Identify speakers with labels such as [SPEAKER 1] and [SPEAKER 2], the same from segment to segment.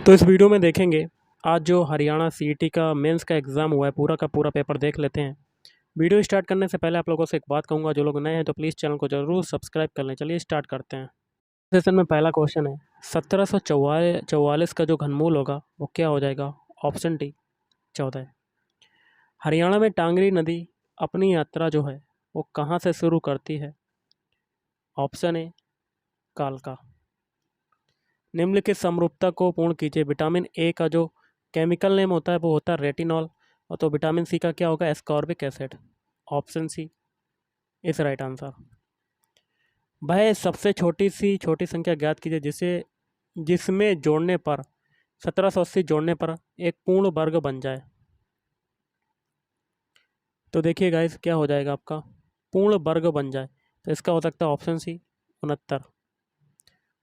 [SPEAKER 1] तो इस वीडियो में देखेंगे आज जो हरियाणा सीईटी का मेंस का एग्ज़ाम हुआ है, पूरा का पूरा पेपर देख लेते हैं। वीडियो स्टार्ट करने से पहले आप लोगों से एक बात कहूँगा, जो लोग नए हैं तो प्लीज़ चैनल को ज़रूर सब्सक्राइब कर लें। चलिए स्टार्ट करते हैं। सेशन में पहला क्वेश्चन है, 1744 का जो घनमूल होगा वो क्या हो जाएगा? Option D 14। हरियाणा में टांगरी नदी अपनी यात्रा जो है वो कहाँ से शुरू करती है? ऑप्शन ए कालका। निम्नलिखित समरूपता को पूर्ण कीजिए। विटामिन ए का जो केमिकल नेम होता है वो होता है रेटिनॉल, और तो विटामिन सी का क्या होगा? Ascorbic acid. Option C is right answer. वह सबसे छोटी संख्या ज्ञात कीजिए जिसमें जोड़ने पर 1780 जोड़ने पर एक पूर्ण वर्ग बन जाए। तो देखिए गाइस, क्या हो जाएगा आपका? पूर्ण वर्ग बन जाए, तो इसका हो सकता है ऑप्शन सी 69।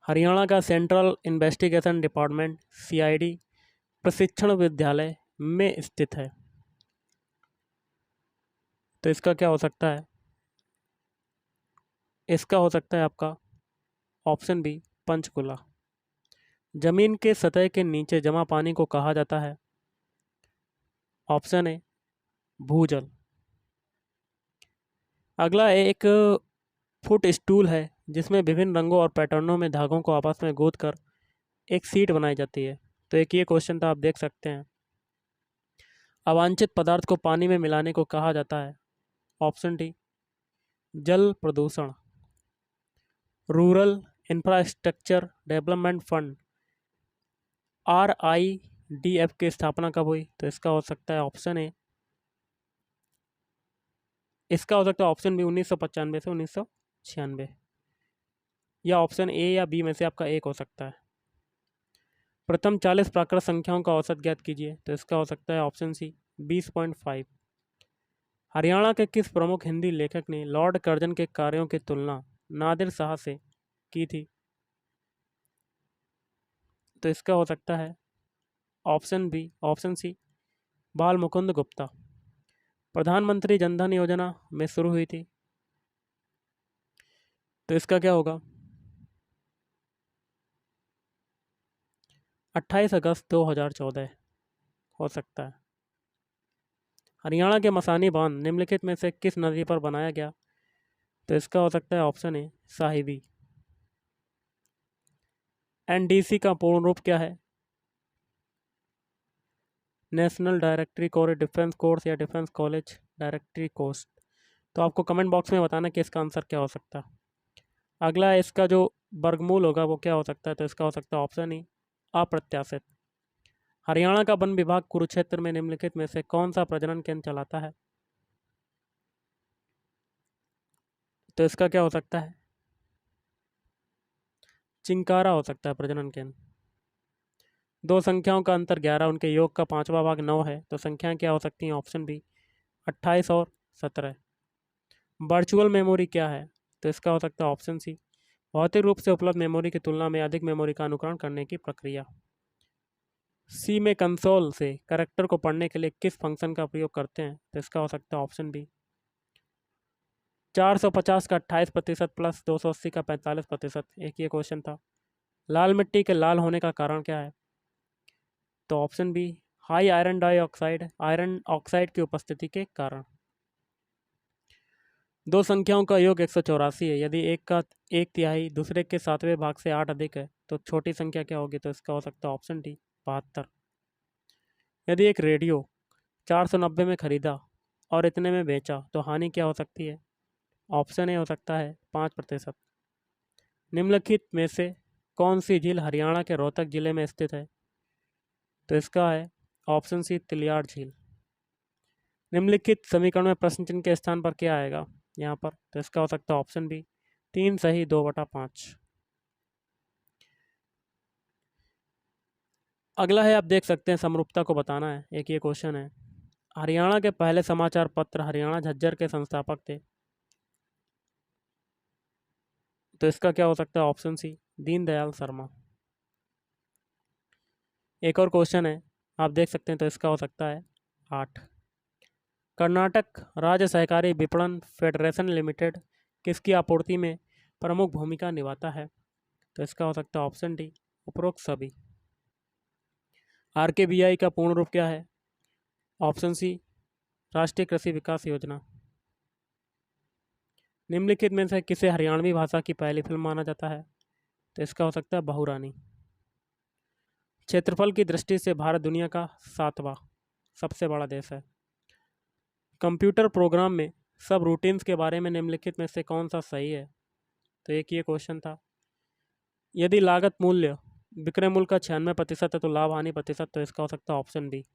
[SPEAKER 1] हरियाणा का सेंट्रल इन्वेस्टिगेशन डिपार्टमेंट सीआईडी प्रशिक्षण विद्यालय में स्थित है, तो इसका क्या हो सकता है? इसका हो सकता है आपका ऑप्शन बी पंचकुला। जमीन के सतह के नीचे जमा पानी को कहा जाता है? ऑप्शन ए भूजल। अगला एक फुट स्टूल है जिसमें विभिन्न रंगों और पैटर्नों में धागों को आपस में गूंथ कर एक सीट बनाई जाती है, तो एक ये क्वेश्चन था, आप देख सकते हैं। अवांछित पदार्थ को पानी में मिलाने को कहा जाता है? ऑप्शन डी जल प्रदूषण। Rural infrastructure development fund RIDF की स्थापना कब हुई? तो इसका हो सकता है ऑप्शन ए, इसका हो सकता है ऑप्शन बी 1995 से 1996, या ऑप्शन ए या बी में से आपका एक हो सकता है। प्रथम 40 प्राकृत संख्याओं का औसत ज्ञात कीजिए, तो इसका हो सकता है ऑप्शन सी 20.5। हरियाणा के किस प्रमुख हिंदी लेखक ने लॉर्ड कर्जन के कार्यों की तुलना नादिर शाह से की थी? तो इसका हो सकता है ऑप्शन सी बाल मुकुंद गुप्ता। प्रधानमंत्री जनधन योजना में शुरू हुई थी, तो इसका क्या होगा? 28 अगस्त 2014 हो सकता है। हरियाणा के मसानी बांध निम्नलिखित में से किस नदी पर बनाया गया? तो इसका हो सकता है ऑप्शन ए साहिबी। NDC का पूर्ण रूप क्या है? National directory core defence course या डिफेंस कॉलेज डायरेक्टरी कोर्स। तो आपको कमेंट बॉक्स में बताना कि इसका आंसर क्या हो सकता है। अगला है, इसका जो वर्गमूल होगा वो क्या हो सकता है? तो इसका हो सकता है ऑप्शन ई अप्रत्याशित। हरियाणा का वन विभाग कुरुक्षेत्र में निम्नलिखित में से कौन सा प्रजनन केंद्र चलाता है? तो इसका क्या हो सकता है? चिंकारा हो सकता है प्रजनन केंद्र। दो संख्याओं का अंतर 11, उनके योग का पांचवा भाग 9 है, तो संख्याएं क्या हो सकती हैं? ऑप्शन बी 28 और 17। वर्चुअल मेमोरी क्या है? तो इसका हो सकता है ऑप्शन सी भौतिक रूप से उपलब्ध मेमोरी की तुलना में अधिक मेमोरी का अनुकरण करने की प्रक्रिया। सी में कंसोल से कैरेक्टर को पढ़ने के लिए किस फंक्शन का प्रयोग करते हैं? तो इसका हो सकता है ऑप्शन बी 450 का 28% प्लस 280 का 45%। एक ये क्वेश्चन था। लाल मिट्टी के लाल होने का कारण क्या है? तो option B high iron oxide की उपस्थिति के कारण। दो संख्याओं का योग 184 है। यदि एक का एक तिहाई दूसरे के सातवें भाग से 8 अधिक है तो छोटी संख्या क्या होगी? तो इसका हो सकता है ऑप्शन डी 72। यदि एक रेडियो 490 में खरीदा और इतने में बेचा तो हानि क्या हो सकती है? ऑप्शन ए हो सकता है 5%। निम्नलिखित में से कौन सी झील हरियाणा के रोहतक जिले में स्थित है? तो इसका है ऑप्शन सी तिलियाड़ झील। निम्नलिखित समीकरण में प्रश्न चिन्ह के स्थान पर क्या आएगा यहाँ पर? तो इसका हो सकता है ऑप्शन बी 3 सही 2/5। अगला है, आप देख सकते हैं, समरूपता को बताना है। एक ये क्वेश्चन है, हरियाणा के पहले समाचार पत्र हरियाणा झज्जर के संस्थापक थे, तो इसका क्या हो सकता है? Option C Deendayal Sharma. एक और क्वेश्चन है, आप देख सकते हैं, तो इसका हो सकता है 8। कर्नाटक राज्य सहकारी विपणन फेडरेशन लिमिटेड किसकी आपूर्ति में प्रमुख भूमिका निभाता है? तो इसका हो सकता है ऑप्शन डी उपरोक्त सभी। RKBI का पूर्ण रूप क्या है? ऑप्शन सी, राष्ट्रीय कृषि विकास योजना। निम्नलिखित में से किसे हरियाणवी भाषा की पहली फिल्म माना जाता है? तो इसका हो सकता है बहू रानी। क्षेत्रफल की दृष्टि से भारत दुनिया का 7वां सबसे बड़ा देश है। कंप्यूटर प्रोग्राम में सब रूटीन्स के बारे में निम्नलिखित में से कौन सा सही है? तो एक ये क्वेश्चन था। यदि लागत मूल्य विक्रय मूल्य का 96% है तो लाभ हानि प्रतिशत, तो इसका हो सकता है ऑप्शन बी।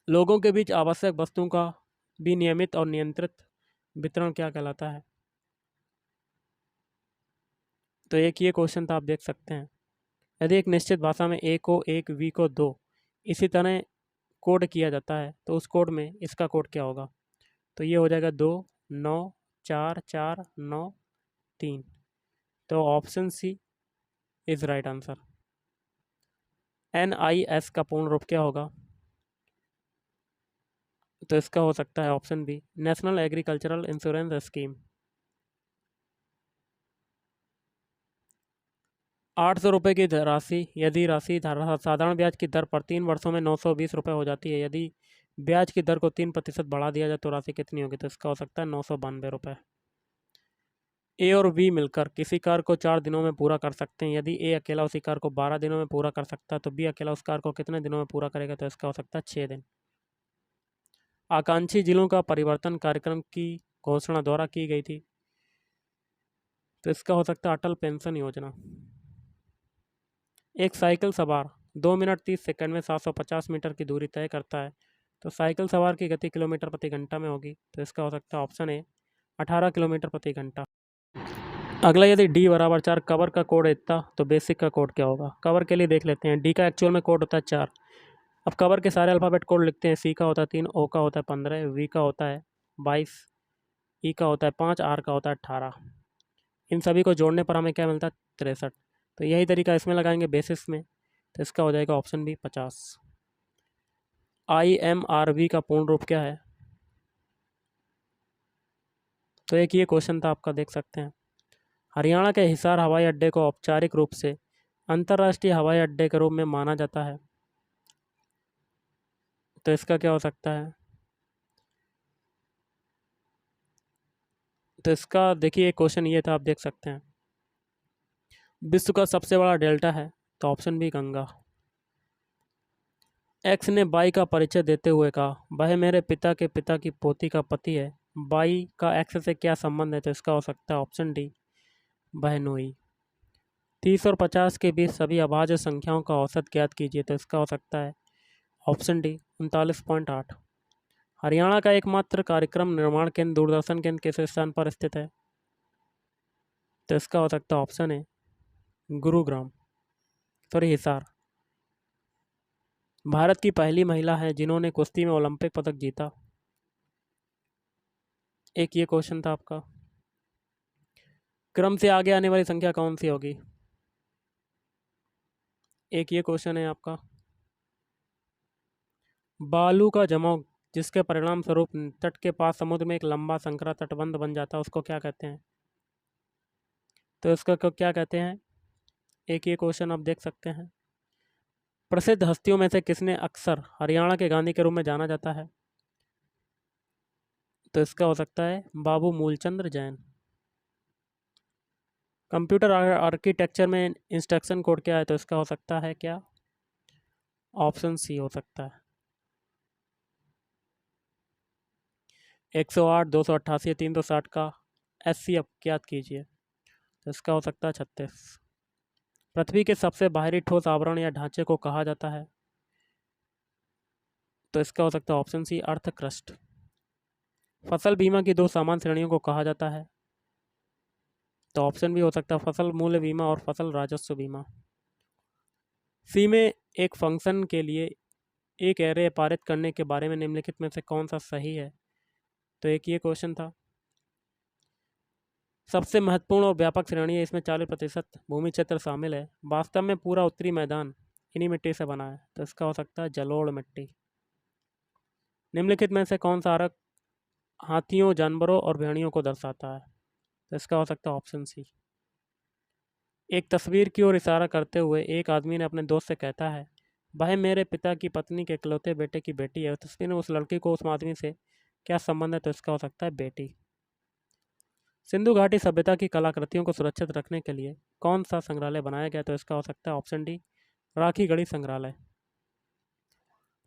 [SPEAKER 1] लोगों के बीच आवश्यक वस्तुओं का विनियमित और नियंत्रित वितरण क्या कहलाता है? तो एक ये क्वेश्चन था, आप देख सकते हैं। यदि एक निश्चित भाषा में ए को 1, वी को 2 इसी तरह कोड किया जाता है तो उस कोड में इसका कोड क्या होगा? तो ये हो जाएगा 2, 9, 4, 4, 9, 3। तो option C is right answer. NIS का पूर्ण रूप क्या होगा? तो इसका हो सकता है option B, national agricultural insurance scheme. 800 रुपये की राशि, यदि राशि साधारण ब्याज की दर पर 3 वर्षों में 920 रुपये हो जाती है, यदि ब्याज की दर को 3% बढ़ा दिया जाए तो राशि कितनी होगी? तो इसका हो सकता है 992 रुपये। ए और बी मिलकर किसी कार्य को 4 दिनों में पूरा कर सकते हैं। यदि ए अकेला उसी कार्य को 12 दिनों में पूरा कर सकता है तो बी अकेला उस कार्य को कितने दिनों में पूरा करेगा? तो इसका हो सकता है 6 दिन। आकांक्षी जिलों का परिवर्तन कार्यक्रम की घोषणा द्वारा की गई थी, तो इसका हो सकता है अटल पेंशन योजना। एक साइकिल सवार 2 मिनट 30 सेकंड में 750 मीटर की दूरी तय करता है, तो साइकिल सवार की गति किलोमीटर प्रति घंटा में होगी, तो इसका हो सकता है ऑप्शन ए 18 किलोमीटर प्रति घंटा। अगला, यदि डी बराबर 4 कवर का कोड इतना तो बेसिक का कोड क्या होगा? कवर के लिए देख लेते हैं। डी का एक्चुअल में कोड होता है 4। अब कवर के सारे अल्फ़ाबेट कोड लिखते हैं। सी का होता है 3, ओ का होता है 15, वी का होता है 22, ई का होता है 5, आर का होता है 18। इन सभी को जोड़ने पर हमें क्या मिलता है? 63। तो यही तरीका इसमें लगाएंगे बेसिस में, तो इसका हो जाएगा ऑप्शन बी 50। IMRV का पूर्ण रूप क्या है? तो एक ये क्वेश्चन था आपका, देख सकते हैं। हरियाणा के हिसार हवाई अड्डे को औपचारिक रूप से अंतर्राष्ट्रीय हवाई अड्डे के रूप में माना जाता है, तो इसका क्या हो सकता है? तो इसका देखिए, एक क्वेश्चन ये था, आप देख सकते हैं। विश्व का सबसे बड़ा डेल्टा है, तो ऑप्शन बी गंगा। एक्स ने बाई का परिचय देते हुए कहा, वह मेरे पिता के पिता की पोती का पति है। बाई का एक्स से क्या संबंध है? तो इसका हो सकता है ऑप्शन डी, बहनोई। 30 और 50 के बीच सभी अभाज्य संख्याओं का औसत ज्ञात कीजिए, तो इसका हो सकता है ऑप्शन डी 39.8। हरियाणा का एकमात्र कार्यक्रम निर्माण केंद्र दूरदर्शन केंद्र किस स्थान पर स्थित है? तो इसका हो सकता है ऑप्शन है गुरुग्राम, सॉरी हिसार। भारत की पहली महिला है जिन्होंने कुश्ती में ओलंपिक पदक जीता। एक ये क्वेश्चन था आपका। क्रम से आगे आने वाली संख्या कौन सी होगी? एक ये क्वेश्चन है आपका। बालू का जमाव जिसके परिणाम स्वरूप तट के पास समुद्र में एक लंबा संकरा तटबंध बन जाता है, उसको क्या कहते हैं? तो इसका क्या कहते हैं? एक ये क्वेश्चन आप देख सकते हैं। प्रसिद्ध हस्तियों में से किसने अक्सर हरियाणा के गांधी के रूप में जाना जाता है? तो इसका हो सकता है बाबू मूलचंद्र जैन। कंप्यूटर आर्किटेक्चर में इंस्ट्रक्शन कोड क्या है? तो इसका हो सकता है क्या? ऑप्शन सी हो सकता है 108, 288, 360 का SCF ज्ञात कीजिए, तो इसका हो सकता है 36। पृथ्वी के सबसे बाहरी ठोस आवरण या ढांचे को कहा जाता है? तो इसका हो सकता है ऑप्शन सी अर्थ क्रस्ट। फसल बीमा की 2 सामान्य श्रेणियों को कहा जाता है? तो ऑप्शन भी हो सकता है फसल मूल्य बीमा और फसल राजस्व बीमा। सी में एक फंक्शन के लिए एक एरे पारित करने के बारे में निम्नलिखित में से कौन सा सही है? तो एक ये क्वेश्चन था। सबसे महत्वपूर्ण और व्यापक श्रेणी है, इसमें 40% भूमि क्षेत्र शामिल है। वास्तव में पूरा उत्तरी मैदान इन्हीं मिट्टी से बना है, तो इसका हो सकता है जलोढ़ मिट्टी। निम्नलिखित में से कौन सा आरक हाथियों, जानवरों और भेड़ियों को दर्शाता है? तो इसका हो सकता है ऑप्शन सी। एक तस्वीर की ओर इशारा करते हुए एक आदमी ने अपने दोस्त से कहता है, वह मेरे पिता की पत्नी के इकलौते बेटे की बेटी है। तस्वीर में उस लड़की को उस आदमी से क्या संबंध है? तो इसका हो सकता है बेटी। सिंधु घाटी सभ्यता की कलाकृतियों को सुरक्षित रखने के लिए कौन सा संग्रहालय बनाया गया? तो इसका हो सकता है ऑप्शन डी, राखीगढ़ी संग्रहालय।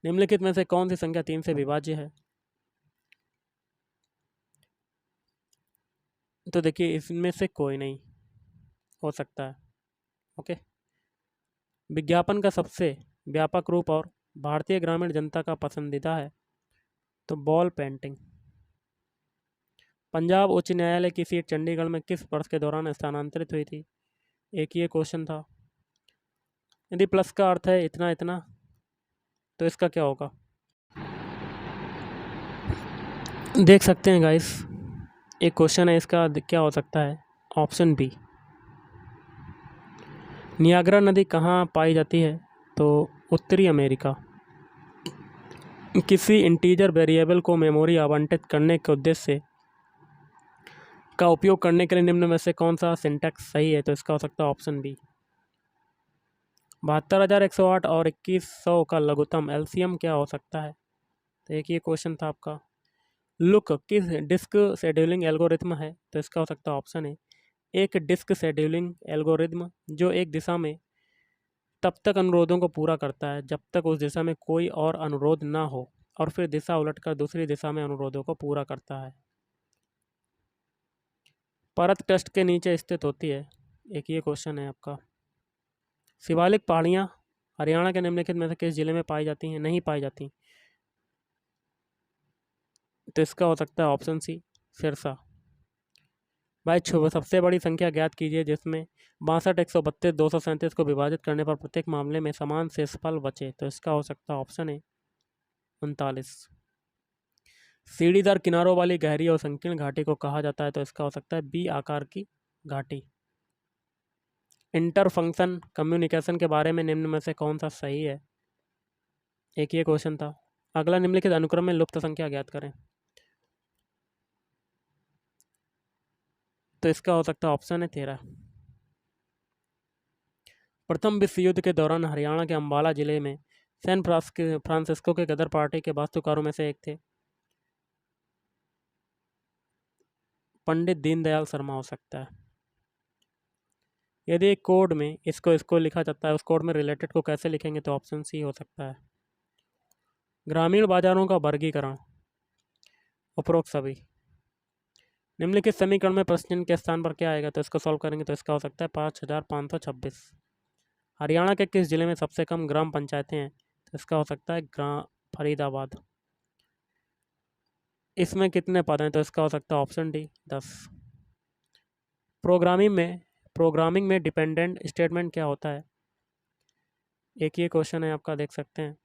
[SPEAKER 1] निम्नलिखित में से कौन सी संख्या 3 से विभाज्य है? तो देखिए, इसमें से कोई नहीं हो सकता है। ओके। विज्ञापन का सबसे व्यापक रूप और भारतीय ग्रामीण जनता का पसंदीदा है? तो बॉल पेंटिंग। पंजाब उच्च न्यायालय की सीट चंडीगढ़ में किस वर्ष के दौरान स्थानांतरित हुई थी? एक ये क्वेश्चन था। यदि प्लस का अर्थ है इतना इतना, तो इसका क्या होगा? देख सकते हैं गाइस, एक क्वेश्चन है, इसका क्या हो सकता है? Option B. नियाग्रा नदी कहाँ पाई जाती है? तो उत्तरी अमेरिका। किसी इंटीजर वेरिएबल को मेमोरी आवंटित करने के उद्देश्य से का उपयोग करने के लिए निम्न में से कौन सा सिंटैक्स सही है? तो इसका हो सकता है ऑप्शन बी। 72,108 और 2100 का लघुत्तम एलसीएम क्या हो सकता है? तो एक ये क्वेश्चन था आपका। लुक किस डिस्क शेड्यूलिंग एल्गोरिथम है? तो इसका हो सकता है ऑप्शन है एक डिस्क शेड्यूलिंग एल्गोरिथम जो एक दिशा में तब तक अनुरोधों को पूरा करता है जब तक उस दिशा में कोई और अनुरोध ना हो, और फिर दिशा उलटकर दूसरी दिशा में अनुरोधों को पूरा करता है। परत टेस्ट के नीचे स्थित होती है। एक ये क्वेश्चन है आपका। शिवालिक पहाड़ियाँ हरियाणा के निम्नलिखित में से किस जिले में पाई जाती हैं? नहीं पाई जाती। तो इसका हो सकता है ऑप्शन सी, सिरसा। भाई सबसे बड़ी संख्या ज्ञात कीजिए जिसमें 62, 132, 237 को विभाजित करने पर प्रत्येक मामले में समान शेषफल बचे। तो इसका हो सकता है ऑप्शन है 39। सीढ़ीदार किनारों वाली गहरी और संकीर्ण घाटी को कहा जाता है? तो इसका हो सकता है बी, आकार की घाटी। इंटर फंक्शन कम्युनिकेशन के बारे में निम्न में से कौन सा सही है? एक ये क्वेश्चन था। अगला, निम्नलिखित अनुक्रम में लुप्त संख्या ज्ञात करें। तो इसका हो सकता है ऑप्शन है 13। प्रथम विश्व युद्ध के दौरान हरियाणा के अंबाला जिले में सैन फ्रांसिस्को के गदर पार्टी के वास्तुकारों में से एक थे? पंडित दीनदयाल शर्मा हो सकता है। यदि एक कोड में इसको लिखा जाता है, उस कोड में रिलेटेड को कैसे लिखेंगे? तो ऑप्शन सी हो सकता है। ग्रामीण बाजारों का वर्गीकरण। उपरोक्त सभी। निम्नलिखित समीकरण में प्रश्न चिन्ह के स्थान पर क्या आएगा? तो इसको सॉल्व करेंगे तो इसका हो सकता है 5,526। हरियाणा के किस जिले में सबसे कम ग्राम पंचायतें हैं? तो इसका हो सकता है फरीदाबाद। इसमें कितने पद हैं? तो इसका हो सकता है ऑप्शन डी, 10। प्रोग्रामिंग में डिपेंडेंट स्टेटमेंट क्या होता है? एक ये क्वेश्चन है आपका, देख सकते हैं।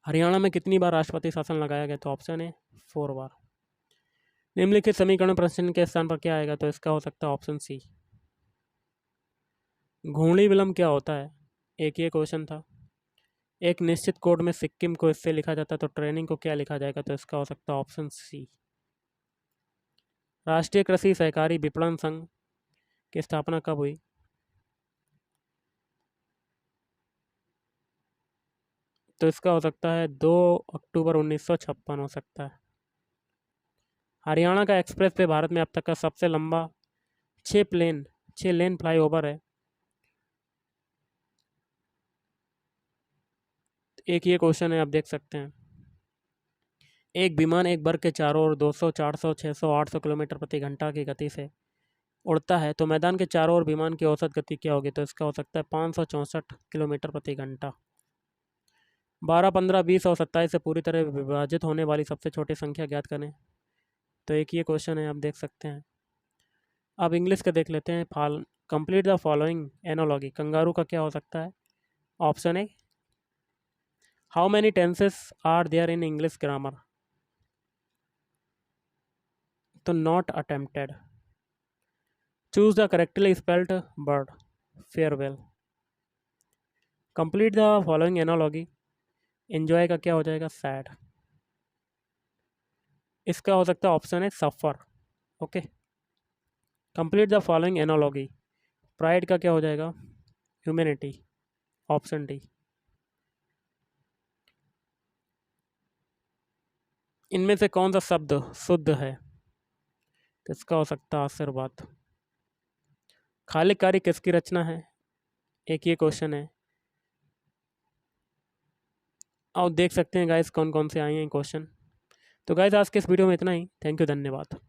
[SPEAKER 1] हरियाणा में कितनी बार राष्ट्रपति शासन लगाया गया? तो ऑप्शन है 4 बार। निम्नलिखित समीकरण प्रश्न के स्थान पर क्या आएगा? तो इसका हो सकता है ऑप्शन सी। घूर्णी विलंब क्या होता है? एक ये क्वेश्चन था। एक निश्चित कोड में सिक्किम को इससे लिखा जाता है, तो ट्रेनिंग को क्या लिखा जाएगा? तो इसका हो सकता है ऑप्शन सी। राष्ट्रीय कृषि सहकारी विपणन संघ की स्थापना कब हुई? तो इसका हो सकता है 2 अक्टूबर 1956 हो सकता है। हरियाणा का एक्सप्रेस वे भारत में अब तक का सबसे लंबा 6 लेन फ्लाईओवर है। एक ये क्वेश्चन है, आप देख सकते हैं। एक विमान एक वर्ग के चारों ओर 200, 400, 600, 800 किलोमीटर प्रति घंटा की गति से उड़ता है, तो मैदान के चारों ओर विमान की औसत गति क्या होगी? तो इसका हो सकता है 564 किलोमीटर प्रति घंटा। 12, 15, 20 और 27 से पूरी तरह विभाजित होने वाली सबसे छोटी संख्या ज्ञात करें। तो एक ये क्वेश्चन है, आप देख सकते हैं। अब इंग्लिश का देख लेते हैं। Complete the following analogy. Kangaroo का क्या हो सकता है? Option A, how many tenses are there in English grammar? तो not attempted. Choose the correctly spelled word, farewell. Complete the following analogy. Enjoy का क्या हो जाएगा? सैड। इसका हो सकता है ऑप्शन है सफ़र। Okay. Complete the following analogy. Pride का क्या हो जाएगा? Humanity, option D. इनमें से कौन सा शब्द शुद्ध है? किसका हो सकता है आशीर्वाद? खालिक कारी किसकी रचना है? एक ये क्वेश्चन है। और देख सकते हैं गाइस कौन कौन से आए हैं क्वेश्चन। तो गाइस आज के इस वीडियो में इतना ही। थैंक यू, धन्यवाद।